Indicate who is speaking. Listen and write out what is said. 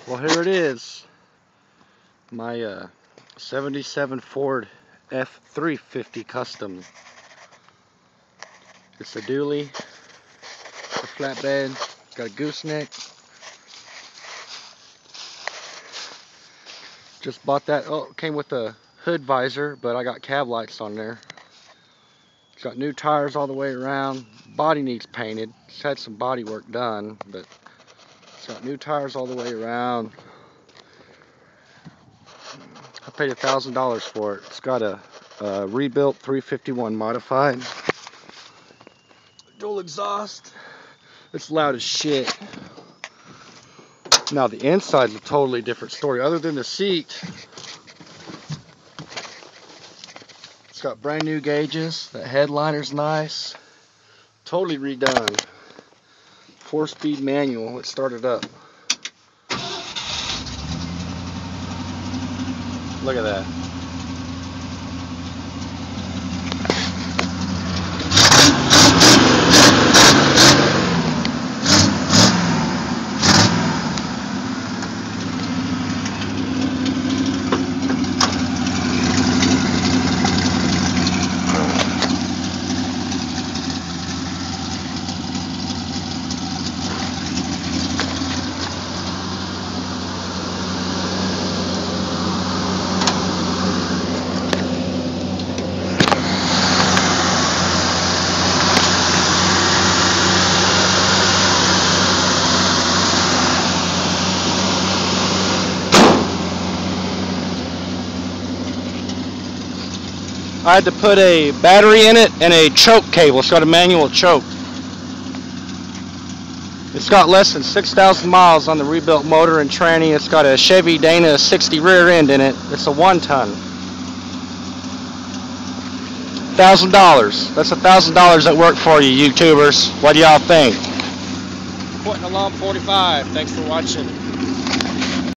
Speaker 1: Well, here it is, my 77 Ford F350 Custom. It's a dually, a flatbed, it's got a gooseneck. Just bought that. Oh, it came with a hood visor, but I got cab lights on there. It's got new tires all the way around. Body needs painted. It's had some body work done, but it's got new tires all the way around. I paid $1,000 for it. It's got a rebuilt 351 modified. Dual exhaust. It's loud as shit. Now the inside's a totally different story. Other than the seat, it's got brand new gauges. The headliner's nice. Totally redone. 4-speed manual. Let's start it up. Look at that. I had to put a battery in it and a choke cable. It's got a manual choke. It's got less than 6,000 miles on the rebuilt motor and tranny. It's got a Chevy Dana 60 rear end in it. It's a 1-ton. $1,000. That's $1,000 at work for you, YouTubers. What do y'all think? Quentin Alarm 45. Thanks for watching.